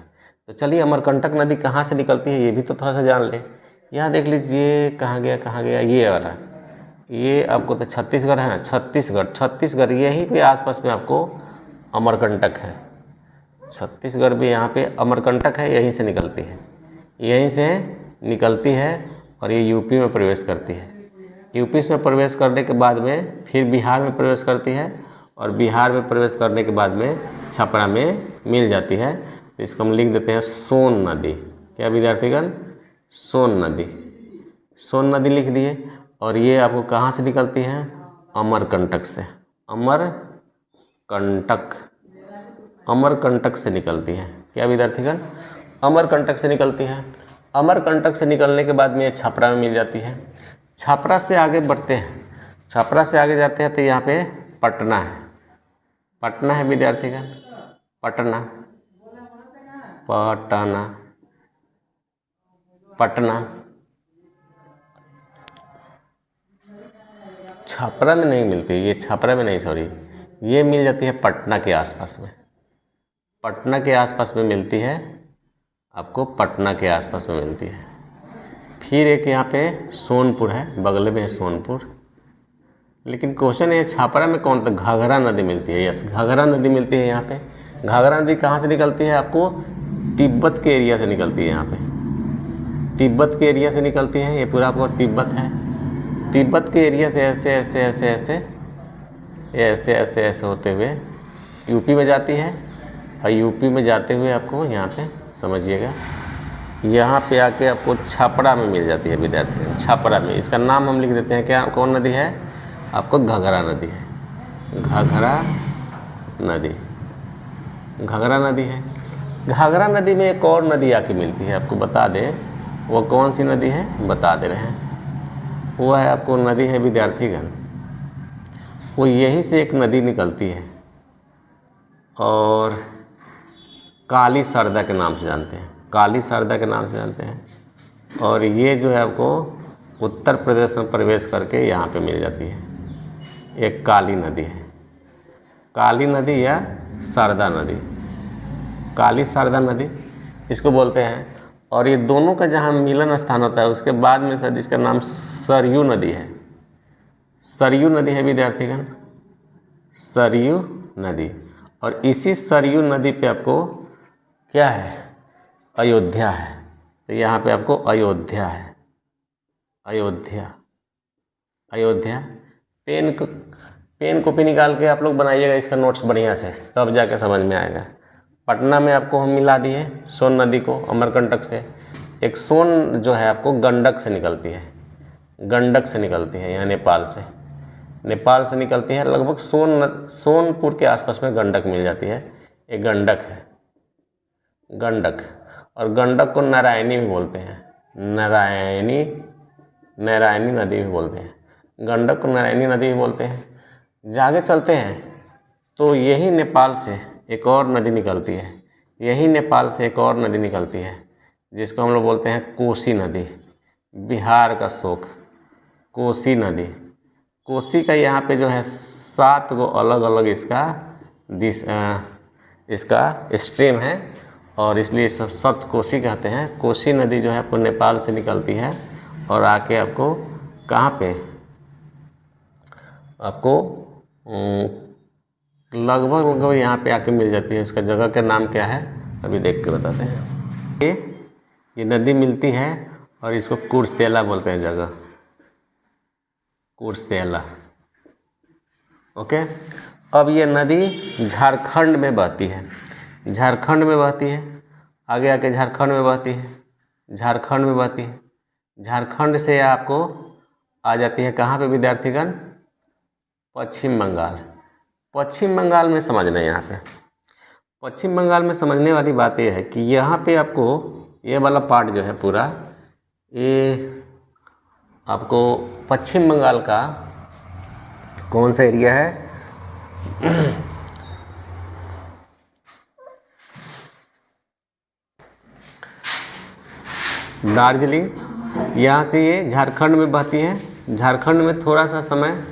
तो चलिए अमरकंटक नदी कहाँ से निकलती है ये भी तो थोड़ा सा जान ले। यहाँ देख लीजिए कहाँ गया ये वाला, ये आपको तो छत्तीसगढ़ है ना, छत्तीसगढ़ यहीं पे आसपास में आपको अमरकंटक है, छत्तीसगढ़ भी यहाँ पे अमरकंटक है, यहीं से निकलती है और ये यूपी में प्रवेश करती है। यूपी से प्रवेश करने के बाद में फिर बिहार में प्रवेश करती है और बिहार में प्रवेश करने के बाद में छपरा में मिल जाती है। तो इसको हम लिख देते हैं सोन नदी। क्या विद्यार्थीगण, सोन नदी लिख दिए। और ये आपको कहाँ से निकलती है, अमरकंटक से, अमरकंटक से निकलती है। क्या विद्यार्थीगण, अमरकंटक से निकलती है। अमरकंटक से निकलने के बाद में ये छपरा में मिल जाती है। छपरा से आगे बढ़ते हैं, छपरा से आगे जाते हैं तो यहाँ पे पटना है। पटना है विद्यार्थीगण, पटना, पटना, पटना। छपरा में नहीं मिलती, ये छपरा में नहीं, सॉरी, ये मिल जाती है पटना के आसपास में। पटना के आसपास में मिलती है आपको, पटना के आसपास में मिलती है। फिर एक यहाँ पे सोनपुर है, बगल में है सोनपुर। लेकिन क्वेश्चन है छपरा में कौन, तो घाघरा नदी मिलती है। यस, घाघरा नदी मिलती है यहाँ पे। घाघरा नदी कहाँ से निकलती है आपको, तिब्बत के एरिया से निकलती है। यहाँ पे तिब्बत के एरिया से निकलती है। ये पूरा आपको तिब्बत है, तिब्बत के एरिया से ऐसे ऐसे ऐसे ऐसे ऐसे ऐसे ऐसे होते हुए यूपी में जाती है। और यूपी में जाते हुए आपको यहाँ पे समझिएगा, यहाँ पे आके आपको छपरा में मिल जाती है विद्यार्थी। छपरा में इसका नाम हम लिख देते हैं क्या, कौन नदी है आपको, घाघरा नदी है। घाघरा नदी, घाघरा नदी है। घाघरा नदी में एक और नदी आके मिलती है, आपको बता दें वो कौन सी नदी है, बता दे रहे हैं। वो है आपको नदी है विद्यार्थीगण, वो यहीं से एक नदी निकलती है और काली सरदा के नाम से जानते हैं, काली सरदा के नाम से जानते हैं। और ये जो है आपको उत्तर प्रदेश में प्रवेश करके यहाँ पे मिल जाती है। एक काली नदी है, काली नदी या सरदा नदी, काली सरदा नदी इसको बोलते हैं। और ये दोनों का जहाँ मिलन स्थान होता है उसके बाद में शायद इसका नाम सरयू नदी है। सरयू नदी है विद्यार्थीगण, सरयू नदी। और इसी सरयू नदी पे आपको क्या है, अयोध्या है। तो यहाँ पे आपको अयोध्या है, अयोध्या, अयोध्या। पेन कॉपी निकाल के आप लोग बनाइएगा इसका नोट्स बढ़िया से, तब जाके समझ में आएगा। पटना में आपको हम मिला दिए सोन नदी को अमरकंटक से। एक सोन जो है आपको गंडक से निकलती है, गंडक से निकलती है, यहाँ नेपाल से, नेपाल से निकलती है। लगभग सोनपुर के आसपास में गंडक मिल जाती है। ये गंडक है, गंडक। और गंडक को नारायणी भी बोलते हैं, नारायणी, नारायणी नदी भी बोलते हैं। गंडक को नारायणी नदी भी बोलते हैं। आगे चलते हैं तो यही नेपाल से एक और नदी निकलती है, यही नेपाल से एक और नदी निकलती है जिसको हम लोग बोलते हैं कोसी नदी, बिहार का शोक, कोसी नदी। कोसी का यहाँ पे जो है 7 गो अलग अलग इसका स्ट्रीम है और इसलिए सब सप्त कोसी कहते हैं। कोसी नदी जो है आपको नेपाल से निकलती है और आके आपको कहाँ पे, आपको लगभग यहाँ पे आके मिल जाती है। उसका जगह का नाम क्या है अभी देख के बताते हैं। ये नदी मिलती है और इसको कुर्सेला बोलते हैं, जगह कुर्सेला। ओके, अब ये नदी झारखंड में बहती है, झारखंड में बहती है। आगे आके झारखंड में बहती है, झारखंड में बहती है। झारखंड से आपको आ जाती है कहाँ पे विद्यार्थीगण, पश्चिम बंगाल। पश्चिम बंगाल में समझना, यहाँ पे पश्चिम बंगाल में समझने वाली बात यह है कि यहाँ पे आपको ये वाला पार्ट जो है पूरा, ये आपको पश्चिम बंगाल का कौन सा एरिया है, दार्जिलिंग। यहाँ से ये झारखंड में बहती है। झारखंड में थोड़ा सा समय,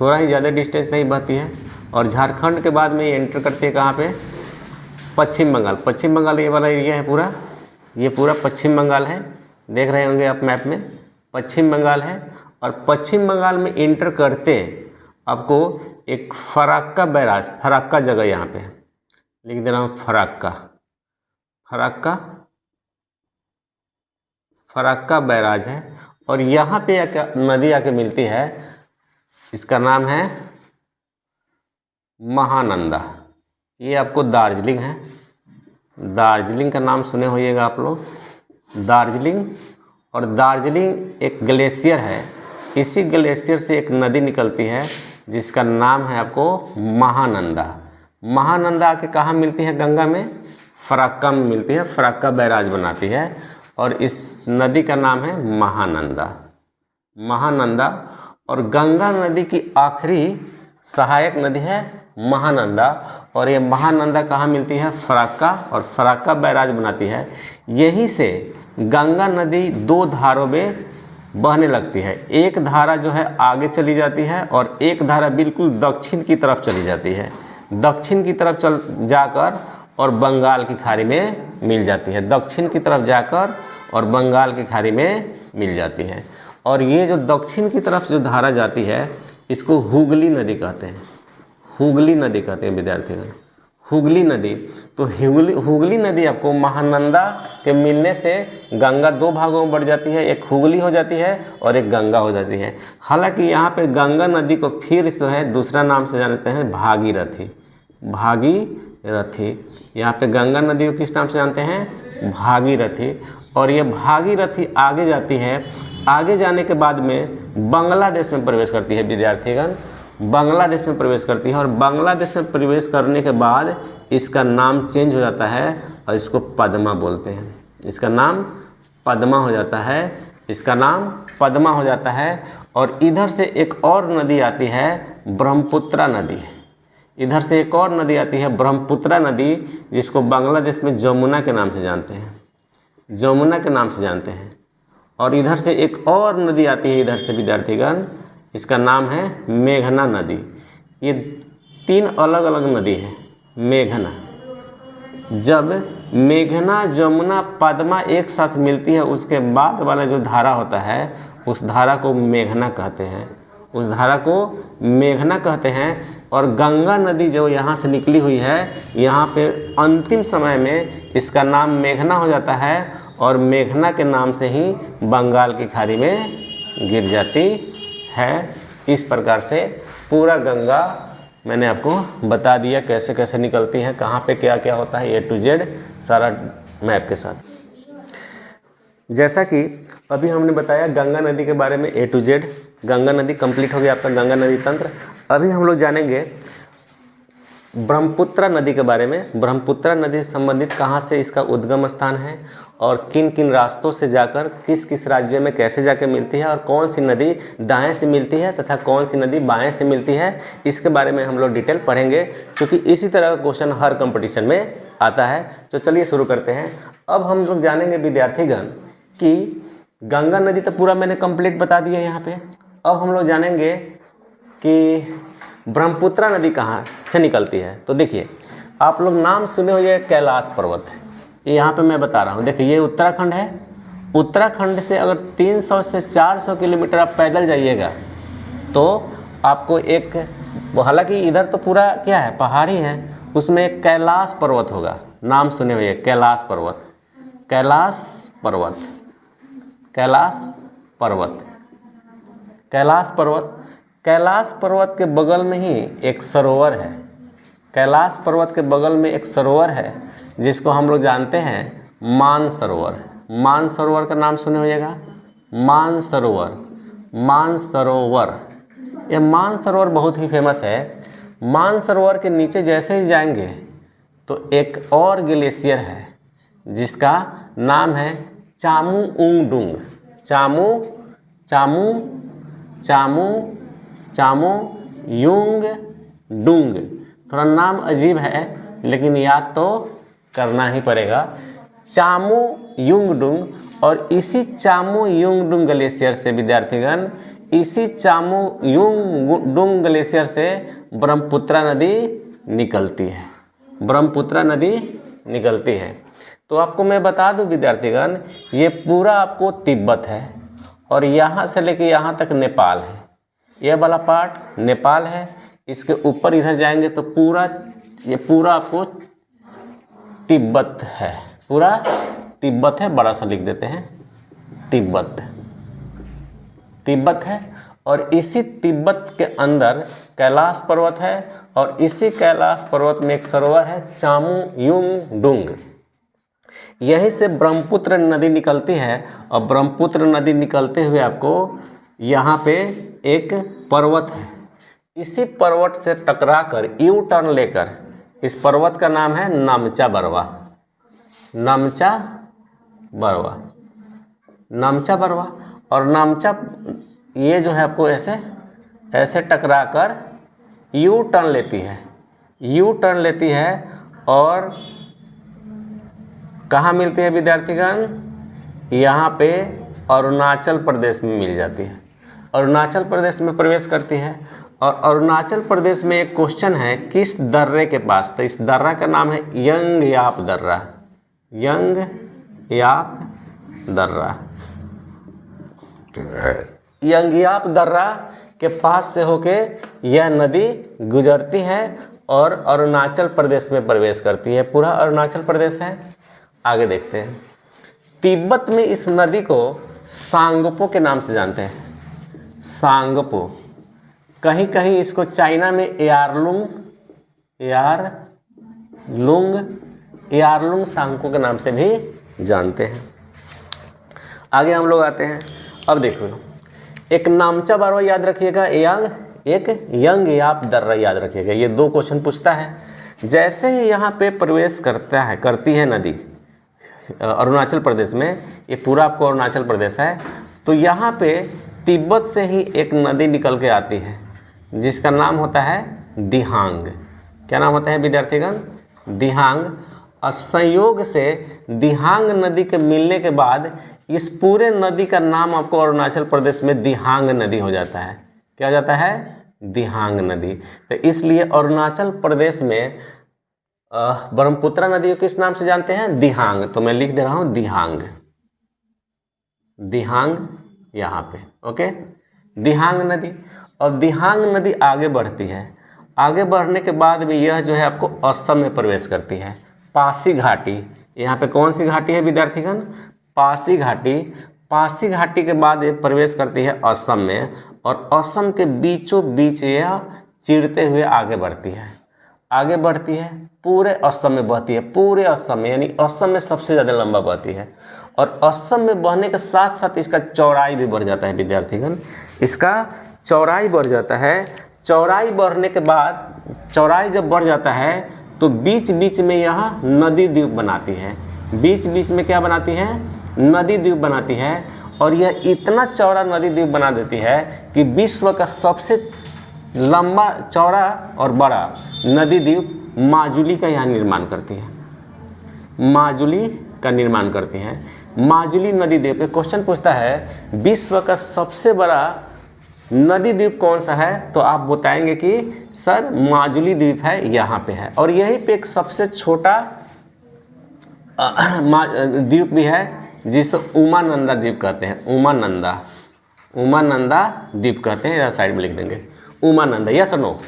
थोड़ा ही ज़्यादा डिस्टेंस नहीं बहती है। और झारखंड के बाद में ये एंटर करती है कहाँ पे, पश्चिम बंगाल। पश्चिम बंगाल ये वाला एरिया है पूरा, ये पूरा पश्चिम बंगाल है, देख रहे होंगे आप मैप में, पश्चिम बंगाल है। और पश्चिम बंगाल में एंटर करते आपको एक फराक्का बैराज, फराक्का जगह यहाँ पे लिख दे रहा हूँ, फराक्का, फराक्का, फराक्का बैराज है। और यहाँ पे नदी आके मिलती है, इसका नाम है महानंदा। ये आपको दार्जिलिंग है, दार्जिलिंग का नाम सुने होइएगा आप लोग, दार्जिलिंग। और दार्जिलिंग एक ग्लेशियर है, इसी ग्लेशियर से एक नदी निकलती है जिसका नाम है आपको महानंदा। महानंदा आके कहाँ मिलती है, गंगा में, फराक्का में मिलती है, फराक्का बैराज बनाती है और इस नदी का नाम है महानंदा। महानंदा और गंगा नदी की आखिरी सहायक नदी है महानंदा और ये महानंदा कहाँ मिलती है? फराक्का, और फराक्का बैराज बनाती है। यहीं से गंगा नदी दो धारों में बहने लगती है। एक धारा जो है आगे चली जाती है और एक धारा बिल्कुल दक्षिण की तरफ चली जाती है। दक्षिण की तरफ चल जाकर और बंगाल की खाड़ी में मिल जाती है। दक्षिण की तरफ जाकर और बंगाल की खाड़ी में मिल जाती है। और ये जो दक्षिण की तरफ जो धारा जाती है इसको हुगली नदी कहते हैं। हुगली नदी कहते हैं विद्यार्थीगण, हुगली नदी। तो हुगली नदी आपको महानंदा के मिलने से गंगा दो भागों में बढ़ जाती है, एक हुगली हो जाती है और एक गंगा हो जाती है। हालांकि यहाँ पे गंगा नदी को फिर जो है दूसरा नाम से जानते हैं भागीरथी। भागीरथी, यहाँ पे गंगा नदी को किस नाम से जानते हैं? भागीरथी। और ये भागीरथी आगे जाती है, आगे जाने के बाद में बांग्लादेश में प्रवेश करती है विद्यार्थीगण, बांग्लादेश में प्रवेश करती है। और बांग्लादेश में प्रवेश करने के बाद इसका नाम चेंज हो जाता है और इसको पद्मा बोलते हैं। इसका नाम पद्मा हो जाता है, इसका नाम पद्मा हो जाता है। और इधर से एक और नदी आती है ब्रह्मपुत्रा नदी। इधर से एक और नदी आती है ब्रह्मपुत्रा नदी, जिसको बांग्लादेश में जमुना के नाम से जानते हैं, जमुना के नाम से जानते हैं। और इधर से एक और नदी आती है इधर से विद्यार्थीगण, इसका नाम है मेघना नदी। ये तीन अलग अलग नदी है। मेघना, जब मेघना, जमुना, पद्मा एक साथ मिलती है उसके बाद वाला जो धारा होता है उस धारा को मेघना कहते हैं, उस धारा को मेघना कहते हैं। और गंगा नदी जो यहाँ से निकली हुई है, यहाँ पे अंतिम समय में इसका नाम मेघना हो जाता है और मेघना के नाम से ही बंगाल की खाड़ी में गिर जाती है। इस प्रकार से पूरा गंगा मैंने आपको बता दिया कैसे कैसे निकलती है, कहाँ पे क्या क्या होता है, A to Z सारा मैप के साथ। जैसा कि अभी हमने बताया गंगा नदी के बारे में A to Z, गंगा नदी कंप्लीट हो गया आपका गंगा नदी तंत्र। अभी हम लोग जानेंगे ब्रह्मपुत्रा नदी के बारे में। ब्रह्मपुत्रा नदी से संबंधित कहाँ से इसका उद्गम स्थान है और किन किन रास्तों से जाकर किस किस राज्य में कैसे जाकर मिलती है और कौन सी नदी दाएं से मिलती है तथा कौन सी नदी बाएं से मिलती है, इसके बारे में हम लोग डिटेल पढ़ेंगे, क्योंकि इसी तरह का क्वेश्चन हर कंपटीशन में आता है। तो चलिए शुरू करते हैं। अब हम लोग जानेंगे विद्यार्थीगण कि गंगा नदी तो पूरा मैंने कंप्लीट बता दिया यहाँ पे। अब हम लोग जानेंगे कि ब्रह्मपुत्रा नदी कहाँ से निकलती है। तो देखिए, आप लोग नाम सुने हो, ये कैलाश पर्वत है, ये यहाँ पे मैं बता रहा हूँ। देखिए ये उत्तराखंड है। उत्तराखंड से अगर 300 से 400 किलोमीटर आप पैदल जाइएगा तो आपको एक, हालांकि इधर तो पूरा क्या है, पहाड़ी है, उसमें एक कैलाश पर्वत होगा। नाम सुने हुए कैलाश पर्वत, कैलाश पर्वत, कैलाश पर्वत, कैलाश पर्वत। कैलाश पर्वत के बगल में ही एक सरोवर है। कैलाश पर्वत के बगल में एक सरोवर है जिसको हम लोग जानते हैं मानसरोवर। मानसरोवर का नाम सुने होइएगा, मानसरोवर, मानसरोवर। यह मानसरोवर बहुत ही फेमस है। मानसरोवर के नीचे जैसे ही जाएंगे तो एक और ग्लेशियर है जिसका नाम है चामुउंगडुंग। चामू चामू चामू चामुयुंगडुंग। थोड़ा नाम अजीब है लेकिन याद तो करना ही पड़ेगा, चामुयुंगडुंग। और इसी चामुयुंगडुंग ग्लेशियर से विद्यार्थीगण, इसी चामुयुंगडुंग ग्लेशियर से ब्रह्मपुत्रा नदी निकलती है, ब्रह्मपुत्रा नदी निकलती है। तो आपको मैं बता दूं विद्यार्थीगण, ये पूरा आपको तिब्बत है और यहाँ से लेके यहाँ तक नेपाल है। यह वाला पार्ट नेपाल है, इसके ऊपर इधर जाएंगे तो पूरा ये पूरा आपको तिब्बत है, पूरा तिब्बत है। बड़ा सा लिख देते हैं तिब्बत, तिब्बत है। और इसी तिब्बत के अंदर कैलाश पर्वत है और इसी कैलाश पर्वत में एक सरोवर है चामुयुंगडुंग। यहीं से ब्रह्मपुत्र नदी निकलती है और ब्रह्मपुत्र नदी निकलते हुए आपको यहाँ पे एक पर्वत है, इसी पर्वत से टकराकर यू टर्न लेकर, इस पर्वत का नाम है नामचा बरवा। नामचा बरवा, नामचा बरवा। और नामचा ये जो है आपको ऐसे ऐसे टकरा कर यू टर्न लेती है, यू टर्न लेती है और कहाँ मिलती है विद्यार्थीगण? यहाँ पे अरुणाचल प्रदेश में मिल जाती है, अरुणाचल प्रदेश में प्रवेश करती है। और अरुणाचल प्रदेश में एक क्वेश्चन है किस दर्रे के पास, तो इस दर्रा का नाम है यंगयाप दर्रा, यंगयाप दर्रा। यंगयाप दर्रा के पास से होके यह नदी गुजरती है और अरुणाचल प्रदेश में प्रवेश करती है, पूरा अरुणाचल प्रदेश है। आगे देखते हैं, तिब्बत में इस नदी को सांगपो के नाम से जानते हैं, सांगपो। कहीं कहीं इसको चाइना में यारलुंग सांगपो के नाम से भी जानते हैं। आगे हम लोग आते हैं। अब देखो, एक नामचा बरवा याद रखिएगा, एक यंगयाप दर्रा याद रखिएगा। ये दो क्वेश्चन पूछता है। जैसे ही यहाँ पे प्रवेश करती है नदी अरुणाचल प्रदेश में, ये पूरा आपको अरुणाचल प्रदेश है, तो यहाँ पे तिब्बत से ही एक नदी निकल के आती है जिसका नाम होता है दिहांग। क्या नाम होता है विद्यार्थीगण? दिहांग। और संयोग से दिहांग नदी के मिलने के बाद इस पूरे नदी का नाम आपको अरुणाचल प्रदेश में दिहांग नदी हो जाता है। क्या हो जाता है? दिहांग नदी। तो इसलिए अरुणाचल प्रदेश में ब्रह्मपुत्र नदी को किस नाम से जानते हैं? दिहांग। तो मैं लिख दे रहा हूँ दिहांग, दिहांग यहाँ पे, ओके, दिहांग नदी। और दिहांग नदी आगे बढ़ती है, आगे बढ़ने के बाद भी यह जो है आपको असम में प्रवेश करती है। पासी घाटी, यहाँ पे कौन सी घाटी है विद्यार्थीगण? पासी घाटी। पासी घाटी के बाद ये प्रवेश करती है असम में, और असम के बीचों बीच यह चीरते हुए आगे बढ़ती है, आगे बढ़ती है, पूरे असम में बहती है, पूरे असम में, यानी असम में सबसे ज़्यादा लंबा बहती है। और असम में बहने के साथ साथ इसका चौड़ाई भी बढ़ जाता है विद्यार्थीगण, इसका चौड़ाई बढ़ जाता है। चौड़ाई बढ़ने के बाद, चौड़ाई जब बढ़ जाता है तो बीच बीच में यह नदी द्वीप बनाती है, बीच बीच में क्या बनाती है? नदी द्वीप बनाती है। और यह इतना चौड़ा नदी द्वीप बना देती है कि विश्व का सबसे लंबा, चौड़ा और बड़ा नदी द्वीप माजुली का यहाँ निर्माण करती है, माजुली का निर्माण करती है। माजुली नदी द्वीप पे क्वेश्चन पूछता है विश्व का सबसे बड़ा नदी द्वीप कौन सा है, तो आप बताएंगे कि सर माजुली द्वीप है, यहाँ पे है। और यहीं पे एक सबसे छोटा द्वीप भी है जिसे उमानंदा द्वीप कहते हैं, उमानंदा द्वीप कहते हैं, इधर साइड में लिख देंगे उमानंदा, यस और नो।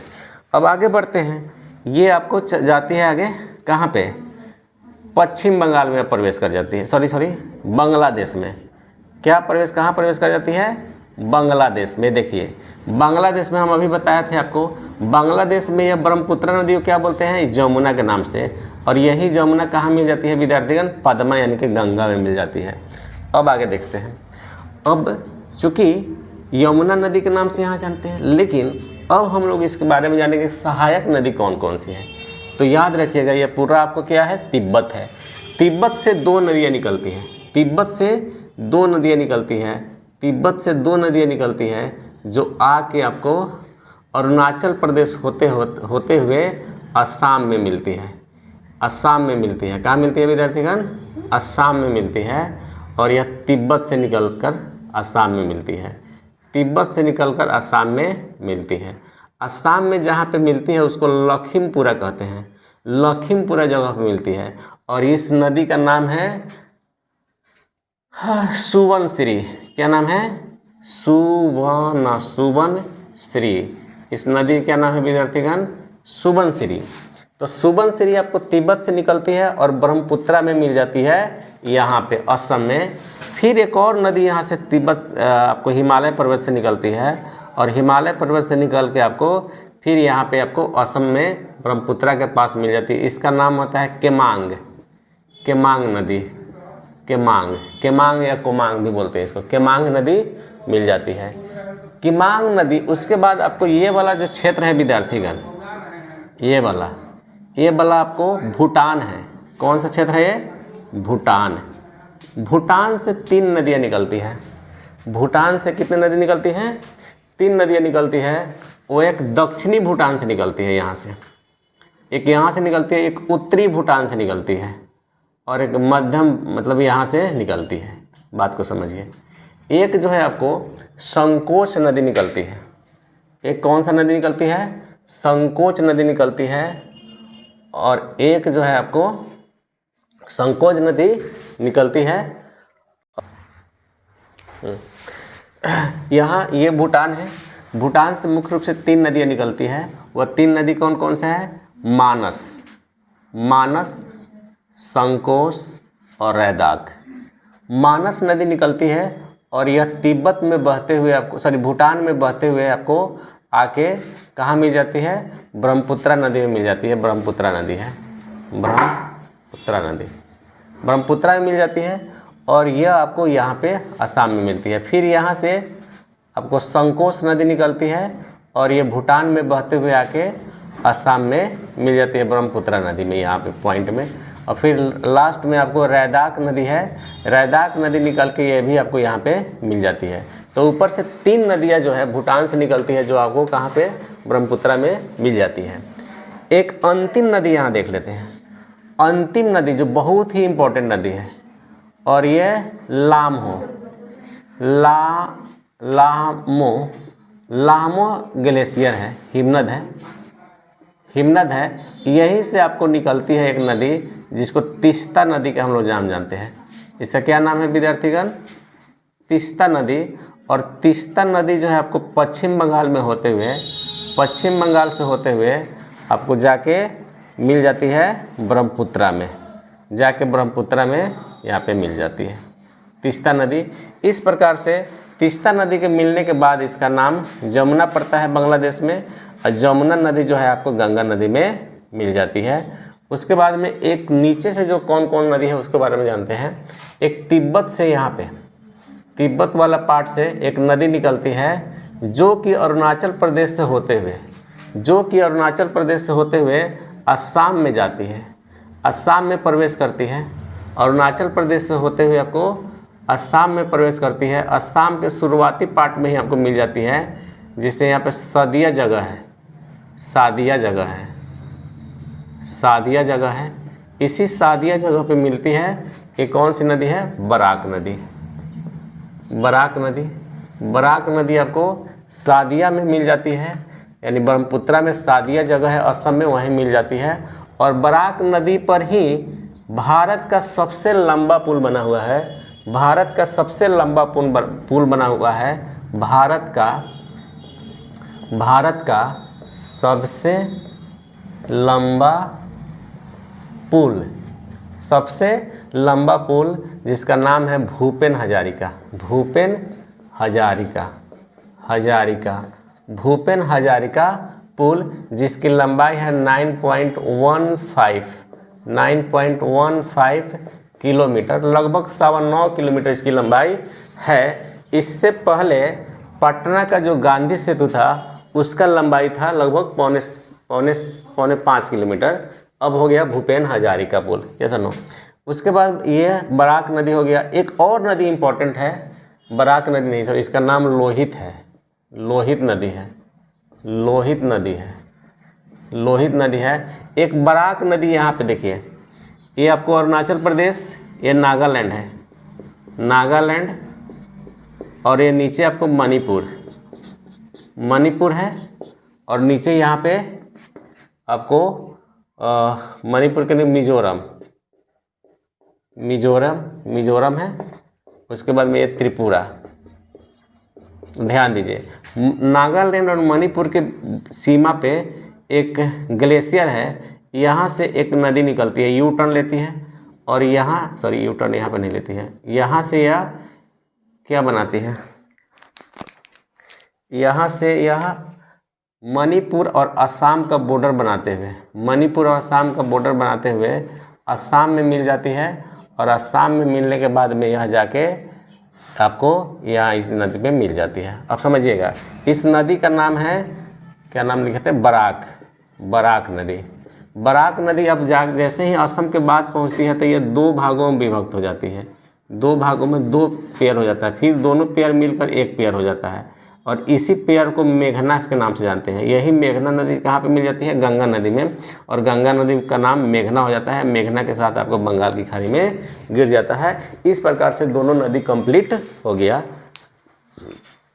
अब आगे बढ़ते हैं, ये आपको जाती है आगे कहाँ पे? पश्चिम बंगाल में प्रवेश कर जाती है, सॉरी बांग्लादेश में। क्या प्रवेश, कहाँ प्रवेश कर जाती है? बांग्लादेश में। देखिए बांग्लादेश में हम अभी बताया थे आपको, बांग्लादेश में यह ब्रह्मपुत्र नदी को क्या बोलते हैं? जमुना के नाम से। और यही जमुना कहाँ मिल जाती है विद्यार्थीगण? पद्मा यानी कि गंगा में मिल जाती है। अब आगे देखते हैं। अब चूँकि यमुना नदी के नाम से यहाँ जानते हैं, लेकिन अब हम लोग इसके बारे में जानेंगे सहायक नदी कौन कौन सी है। तो याद रखिएगा ये पूरा आपको क्या है? तिब्बत है। तिब्बत से दो नदियाँ निकलती हैं, तिब्बत से दो नदियाँ निकलती हैं, तिब्बत से दो नदियाँ निकलती हैं जो आके आपको अरुणाचल प्रदेश होते हुए असम में मिलती है, असम में मिलती है। कहाँ मिलती है विद्यार्थीगण? असम में मिलती है। और यह तिब्बत से निकलकर असम में मिलती है, तिब्बत से निकलकर असम में मिलती है। असम में जहाँ पे मिलती है उसको लखीमपुरा कहते हैं, लखीमपुरा जगह पे मिलती है। और इस नदी का नाम है सुबनसिरी। क्या नाम है? सुबनसिरी। इस नदी का नाम है विद्यार्थीगण सुबनसिरी। तो सुबनसिरी आपको तिब्बत से निकलती है और ब्रह्मपुत्रा में मिल जाती है यहाँ पे असम में। फिर एक और नदी यहाँ से तिब्बत आपको हिमालय पर्वत से निकलती है, और हिमालय पर्वत से निकल के आपको फिर यहाँ पे आपको असम में ब्रह्मपुत्रा के पास मिल जाती है। इसका नाम होता है केमांग, केमांग नदी, केमांग या कोमांग भी बोलते हैं इसको। केमांग नदी मिल जाती है, केमांग नदी। उसके बाद आपको ये वाला जो क्षेत्र है विद्यार्थीगण, ये वाला आपको भूटान है। कौन सा क्षेत्र है ये? भूटान। भूटान से 3 नदियाँ निकलती हैं। भूटान से कितनी नदी निकलती हैं? 3 नदियाँ निकलती है। वो एक दक्षिणी भूटान से निकलती है यहाँ से, एक यहाँ से निकलती है, एक उत्तरी भूटान से निकलती है, और एक मध्यम मतलब यहाँ से निकलती है। बात को समझिए। एक जो है आपको संकोच नदी निकलती है। एक कौन सा नदी निकलती है? संकोच नदी निकलती है। और एक जो है आपको संकोच नदी निकलती है। यहाँ ये भूटान है। भूटान से मुख्य रूप से 3 नदियाँ निकलती है। वह 3 नदी कौन कौन से हैं? मानस, मानस, संकोच और रैदाक। मानस नदी निकलती है और यह तिब्बत में बहते हुए आपको भूटान में बहते हुए आपको आके कहाँ मिल जाती है? ब्रह्मपुत्रा नदी में मिल जाती है। ब्रह्मपुत्रा नदी है, ब्रह्मपुत्रा नदी ब्रह्मपुत्रा में मिल जाती है। और यह आपको यहाँ पे असम में मिलती है। फिर यहाँ से आपको संकोच नदी निकलती है और ये भूटान में बहते हुए आके असम में मिल जाती है, ब्रह्मपुत्रा नदी में, यहाँ पे पॉइंट में। और फिर लास्ट में आपको रैदाक नदी है। रैदाक नदी निकल के ये भी आपको यहाँ पे मिल जाती है। तो ऊपर से 3 नदियाँ जो है भूटान से निकलती है, जो आपको कहाँ पे? ब्रह्मपुत्रा में मिल जाती है। एक अंतिम नदी यहाँ देख लेते हैं। अंतिम नदी जो बहुत ही इम्पोर्टेंट नदी है, और ये लामो ग्लेशियर है, हिमनद है, हिमनद है। यहीं से आपको निकलती है एक नदी जिसको तीस्ता नदी के हम लोग जानते हैं। इसका क्या नाम है विद्यार्थीगण? तीस्ता नदी। और तीस्ता नदी जो है आपको पश्चिम बंगाल में होते हुए, पश्चिम बंगाल से होते हुए आपको जाके मिल जाती है ब्रह्मपुत्रा में, जाके ब्रह्मपुत्रा में यहाँ पे मिल जाती है तीस्ता नदी। इस प्रकार से तीस्ता नदी के मिलने के बाद इसका नाम जमुना पड़ता है बांग्लादेश में, और जमुना नदी जो है आपको गंगा नदी में मिल जाती है। उसके बाद में एक नीचे से जो कौन कौन नदी है उसके बारे में जानते हैं। एक तिब्बत से, यहाँ पे तिब्बत वाला पार्ट से एक नदी निकलती है जो कि अरुणाचल प्रदेश से होते हुए असम में जाती है, असम में प्रवेश करती है। अरुणाचल प्रदेश से होते हुए आपको असम में प्रवेश करती है। असम के शुरुआती पार्ट में ही आपको मिल जाती है, जिससे यहाँ पे सादिया जगह है, सादिया जगह है। इसी सादिया जगह पे मिलती है ये कौन सी नदी है? बराक नदी आपको सादिया में मिल जाती है, यानी ब्रह्मपुत्रा में सादिया जगह है असम में, वहीं मिल जाती है। और बराक नदी पर ही भारत का सबसे लंबा पुल बना हुआ है। भारत का सबसे लंबा पुल बना हुआ है। भारत का सबसे लंबा पुल जिसका नाम है भूपेन हजारिका पुल, जिसकी लंबाई है 9.15 किलोमीटर, लगभग 9.25 किलोमीटर इसकी लंबाई है। इससे पहले पटना का जो गांधी सेतु था उसका लंबाई था लगभग पौने 5 किलोमीटर। अब हो गया भूपेन हजारिका पुल, यस और नो। उसके बाद ये बराक नदी हो गया। एक और नदी इम्पोर्टेंट है, बराक नदी नहीं सॉरी, इसका नाम लोहित नदी है। एक बराक नदी यहाँ पे देखिए, ये आपको अरुणाचल प्रदेश, ये नागालैंड है, और ये नीचे आपको मणिपुर है, और नीचे यहाँ पे आपको मणिपुर के लिए मिजोरम है। उसके बाद में ये त्रिपुरा। ध्यान दीजिए, नागालैंड और मणिपुर के सीमा पे एक ग्लेशियर है, यहाँ से एक नदी निकलती है, यू टर्न लेती है, और यू टर्न यहाँ पे नहीं लेती है, यहाँ से यह क्या बनाती है, यहाँ से यह मणिपुर और असम का बॉर्डर बनाते हुए असम में मिल जाती है। और असम में मिलने के बाद में यह जाके आपको यहाँ इस नदी पे मिल जाती है। अब समझिएगा, इस नदी का नाम है, क्या नाम लिखे थे? बराक नदी। बराक नदी अब जैसे ही असम के बाद पहुंचती है तो ये 2 भागों में विभक्त हो जाती है, 2 भागों में 2 पेयर हो जाता है, फिर दोनों पेयर मिलकर 1 पेयर हो जाता है और इसी पेयर को मेघना के नाम से जानते हैं। यही मेघना नदी कहाँ पे मिल जाती है? गंगा नदी में, और गंगा नदी का नाम मेघना हो जाता है। मेघना के साथ आपको बंगाल की खाड़ी में गिर जाता है। इस प्रकार से दोनों नदी कंप्लीट हो गया।